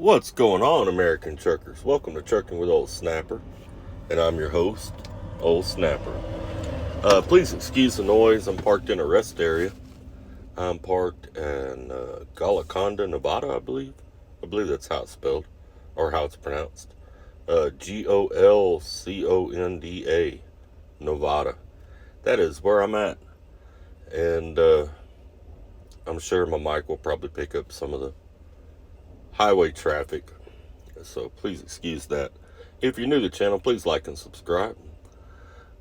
What's going on, American truckers? Welcome to Trucking with Old Snapper, and I'm your host, Old Snapper. Please excuse the noise. I'm parked in a rest area. I'm parked in Golconda, Nevada, I believe. I believe that's how it's spelled, or how it's pronounced. Golconda, Nevada. That is where I'm at. And I'm sure my mic will probably pick up some of the highway traffic, so please excuse that. If you're new to the channel, please like and subscribe.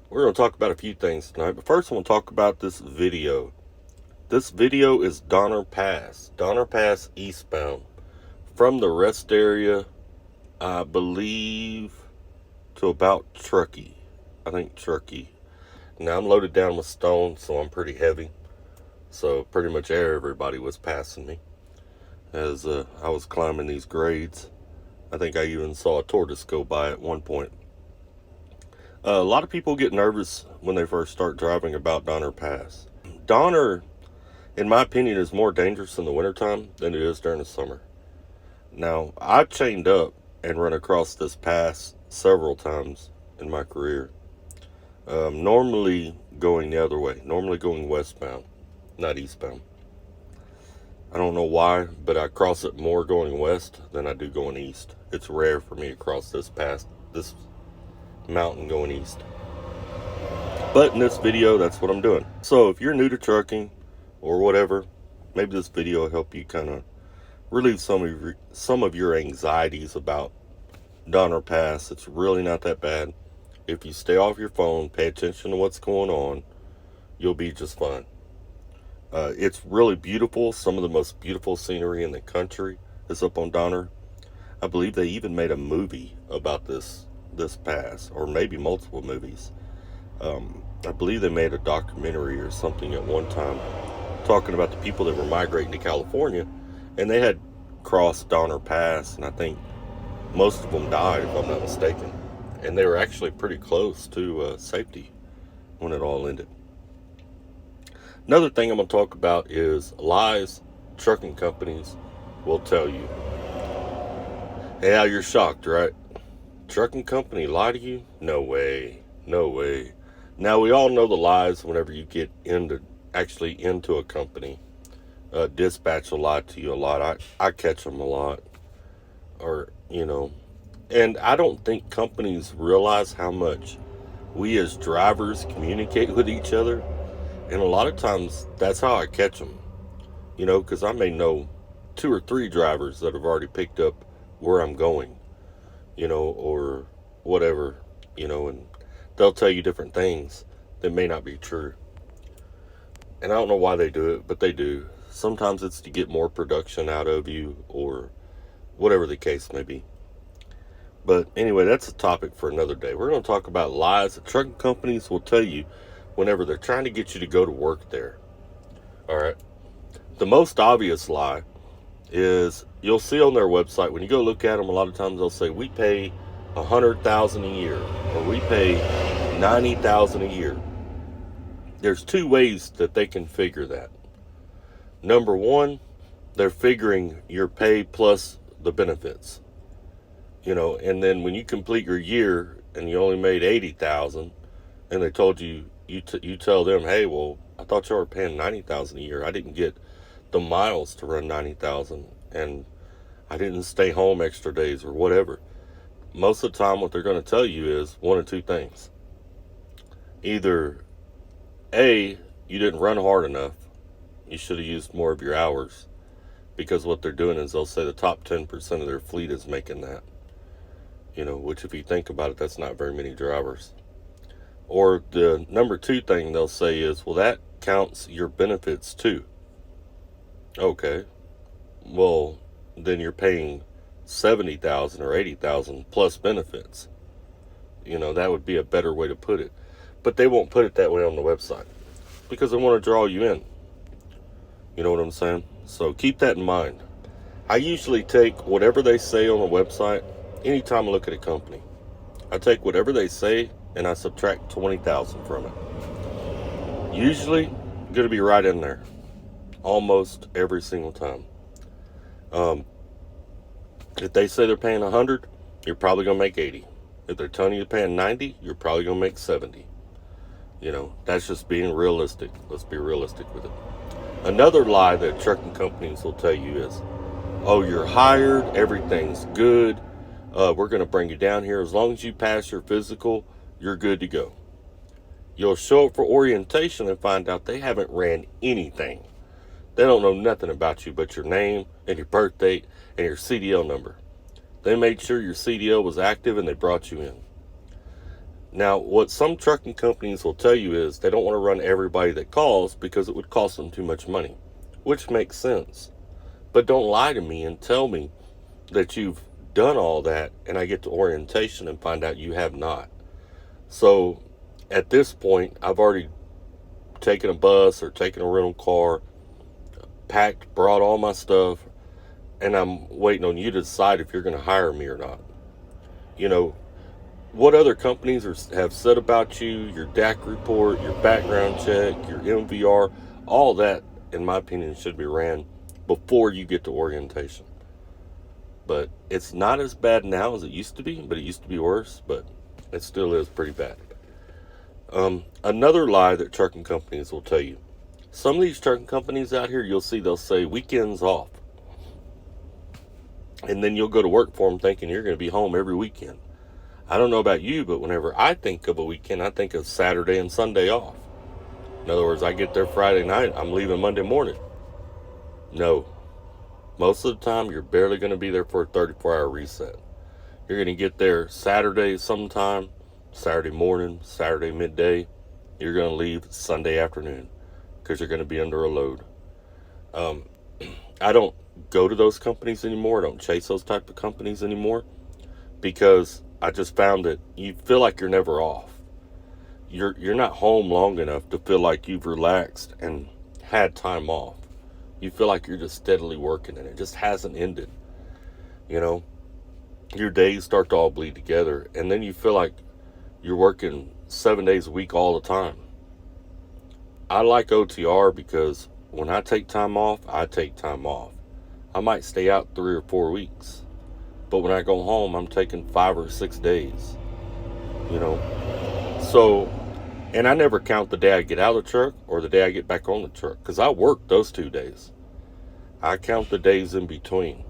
We're going to talk about a few things tonight, but first I want to talk about this video. This video is Donner Pass eastbound, from the rest area, I believe, to about Truckee. I think Truckee. Now I'm loaded down with stone, so I'm pretty heavy, so pretty much everybody was passing me as I was climbing these grades. I think I even saw a tortoise go by at one point. A lot of people get nervous when they first start driving about Donner Pass. Donner, in my opinion, is more dangerous in the wintertime than it is during the summer. Now, I've chained up and run across this pass several times in my career. Normally going the other way, normally going westbound, not eastbound. I don't know why, but I cross it more going west than I do going east. It's rare for me to cross this mountain going east. But in this video, that's what I'm doing. So if you're new to trucking or whatever, maybe this video will help you kind of relieve some of your anxieties about Donner Pass. It's really not that bad. If you stay off your phone, pay attention to what's going on, you'll be just fine. It's really beautiful. Some of the most beautiful scenery in the country is up on Donner. I believe they even made a movie about this pass, or maybe multiple movies. I believe they made a documentary or something at one time talking about the people that were migrating to California, and they had crossed Donner Pass, and I think most of them died, if I'm not mistaken. And they were actually pretty close to safety when it all ended. Another thing I'm going to talk about is lies trucking companies will tell you. Yeah, you're shocked, right? Trucking company lie to you? No way. No way. Now, we all know the lies whenever you get into a company. Dispatch will lie to you a lot. I catch them a lot. And I don't think companies realize how much we as drivers communicate with each other. And a lot of times, that's how I catch them, because I may know 2 or 3 drivers that have already picked up where I'm going, or whatever, and they'll tell you different things that may not be true. And I don't know why they do it, but they do. Sometimes it's to get more production out of you, or whatever the case may be. But anyway, that's a topic for another day. We're going to talk about lies that trucking companies will tell you whenever they're trying to get you to go to work there. All right. The most obvious lie is you'll see on their website, when you go look at them, a lot of times they'll say, we pay $100,000 a year, or we pay $90,000 a year. There's 2 ways that they can figure that. Number one, they're figuring your pay plus the benefits. And then when you complete your year and you only made $80,000, and they told you, you tell them, hey, well, I thought you were paying $90,000 a year. I didn't get the miles to run $90,000, and I didn't stay home extra days or whatever. Most of the time, what they're going to tell you is one of 2 things. Either A, you didn't run hard enough. You should have used more of your hours, because what they're doing is they'll say the top 10% of their fleet is making that. Which, if you think about it, that's not very many drivers. Or the number 2 thing they'll say is, well, that counts your benefits too. Okay. Well, then you're paying $70,000 or $80,000 plus benefits. That would be a better way to put it. But they won't put it that way on the website, because they want to draw you in. You know what I'm saying? So keep that in mind. I usually take whatever they say on the website anytime I look at a company. I take whatever they say and I subtract $20,000 from it. Usually going to be right in there almost every single time. If they say they're paying 100, you're probably going to make 80. If they're telling you they're paying 90, you're probably going to make 70. That's just being realistic. Let's be realistic with it. Another lie that trucking companies will tell you is, oh, you're hired, everything's good, we're going to bring you down here. As long as you pass your physical, you're good to go. You'll show up for orientation and find out they haven't ran anything. They don't know nothing about you but your name and your birth date and your CDL number. They made sure your CDL was active and they brought you in. Now, what some trucking companies will tell you is they don't want to run everybody that calls because it would cost them too much money, which makes sense. But don't lie to me and tell me that you've done all that and I get to orientation and find out you have not. So at this point, I've already taken a bus or taken a rental car, packed, brought all my stuff, and I'm waiting on you to decide if you're going to hire me or not. What other companies have said about you, your DAC report, your background check, your MVR, all that, in my opinion, should be ran before you get to orientation. But it's not as bad now as it used to be, but it used to be worse, but it still is pretty bad. Another lie that trucking companies will tell you. Some of these trucking companies out here, they'll say weekends off. And then you'll go to work for them thinking you're going to be home every weekend. I don't know about you, but whenever I think of a weekend, I think of Saturday and Sunday off. In other words, I get there Friday night, I'm leaving Monday morning. No. Most of the time, you're barely going to be there for a 34-hour reset. You're going to get there Saturday sometime, Saturday morning, Saturday midday. You're going to leave Sunday afternoon because you're going to be under a load. I don't go to those companies anymore. I don't chase those type of companies anymore because I just found that you feel like you're never off. You're not home long enough to feel like you've relaxed and had time off. You feel like you're just steadily working and it just hasn't ended. Your days start to all bleed together and then you feel like you're working 7 days a week all the time. I like OTR because when I take time off, I take time off. I might stay out 3 or 4 weeks. But when I go home, I'm taking 5 or 6 days, So, and I never count the day I get out of the truck or the day I get back on the truck because I work those 2 days. I count the days in between.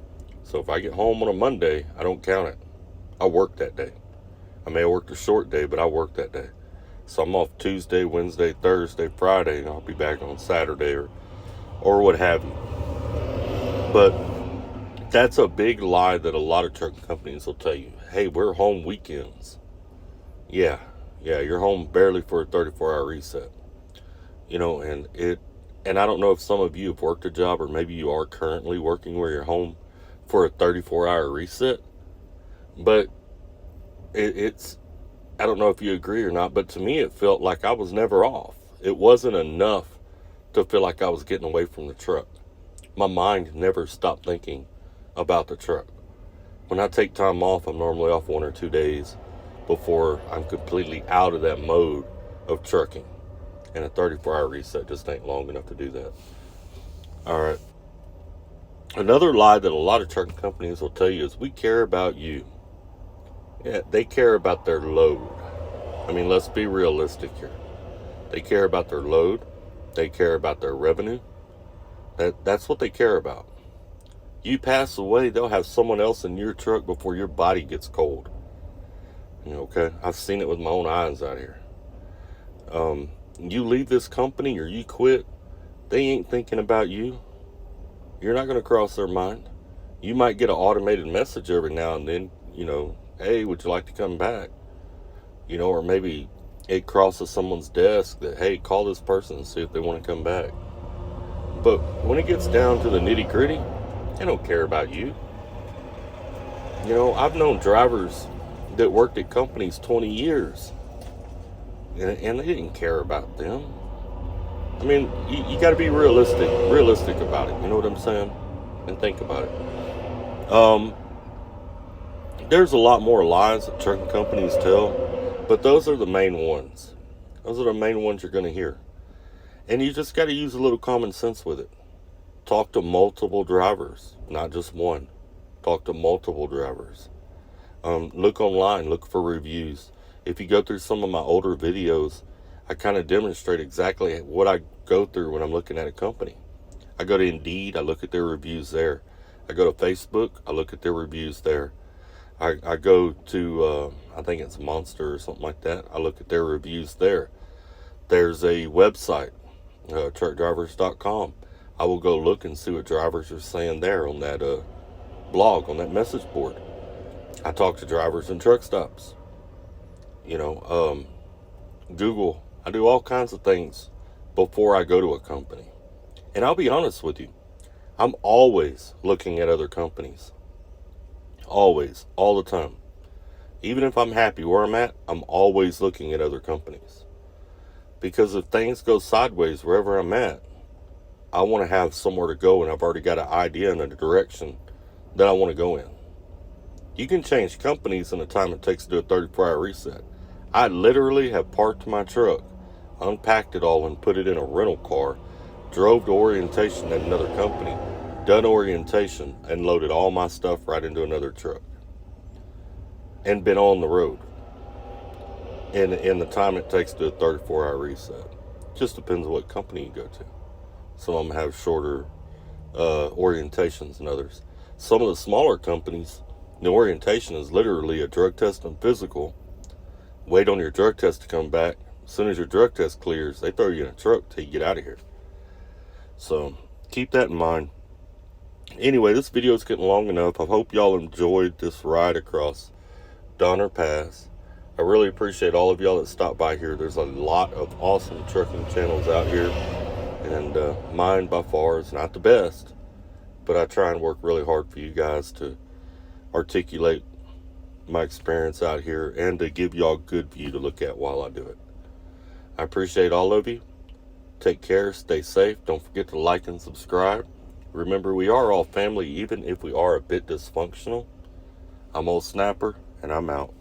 So if I get home on a Monday, I don't count it. I work that day. I may have worked a short day, but I work that day. So I'm off Tuesday, Wednesday, Thursday, Friday, and I'll be back on Saturday or what have you. But that's a big lie that a lot of trucking companies will tell you. Hey, we're home weekends. Yeah, you're home barely for a 34-hour reset. And I don't know if some of you have worked a job or maybe you are currently working where you're home for a 34-hour reset. But it's, I don't know if you agree or not, but to me it felt like I was never off. It wasn't enough to feel like I was getting away from the truck. My mind never stopped thinking about the truck. When I take time off, I'm normally off 1 or 2 days before I'm completely out of that mode of trucking. And a 34-hour reset just ain't long enough to do that. All right. Another lie that a lot of trucking companies will tell you is we care about you. Yeah, they care about their load. I mean, let's be realistic here. They care about their load. They care about their revenue. That's what they care about. You pass away, they'll have someone else in your truck before your body gets cold. Okay? I've seen it with my own eyes out here. You leave this company or you quit, they ain't thinking about you. You're not going to cross their mind. You might get an automated message every now and then, hey, would you like to come back? Or maybe it crosses someone's desk that, hey, call this person and see if they want to come back. But when it gets down to the nitty gritty, they don't care about you. I've known drivers that worked at companies 20 years and they didn't care about them. I mean, you got to be realistic about it. You know what I'm saying? And think about it. There's a lot more lies that trucking companies tell, but those are the main ones. Those are the main ones you're going to hear. And you just got to use a little common sense with it. Talk to multiple drivers, not just one. talk to multiple drivers. Look online, look for reviews. If you go through some of my older videos, I kind of demonstrate exactly what I go through when I'm looking at a company. I go to Indeed, I look at their reviews there. I go to Facebook, I look at their reviews there. I go to, I think it's Monster or something like that. I look at their reviews there. There's a website, truckdrivers.com. I will go look and see what drivers are saying there on that blog, on that message board. I talk to drivers in truck stops. Google. I do all kinds of things before I go to a company. And I'll be honest with you, I'm always looking at other companies. Always, all the time. Even if I'm happy where I'm at, I'm always looking at other companies. Because if things go sideways wherever I'm at, I want to have somewhere to go, and I've already got an idea and a direction that I want to go in. You can change companies in the time it takes to do a 34-hour reset. I literally have parked my truck, unpacked it all, and put it in a rental car, drove to orientation at another company, done orientation, and loaded all my stuff right into another truck, and been on the road in the time it takes to do a 34-hour reset. Just depends on what company you go to. Some of them have shorter orientations than others. Some of the smaller companies, the orientation is literally a drug test and physical. Wait on your drug test to come back. As soon as your drug test clears, they throw you in a truck till you get out of here. So keep that in mind. Anyway, this video is getting long enough. I hope y'all enjoyed this ride across Donner Pass. I really appreciate all of y'all that stopped by here. There's a lot of awesome trucking channels out here, and mine by far is not the best, but I try and work really hard for you guys to articulate my experience out here and to give y'all a good view to look at while I do it. I appreciate all of you. Take care, stay safe. Don't forget to like and subscribe. Remember, we are all family, even if we are a bit dysfunctional. I'm Old Snapper, and I'm out.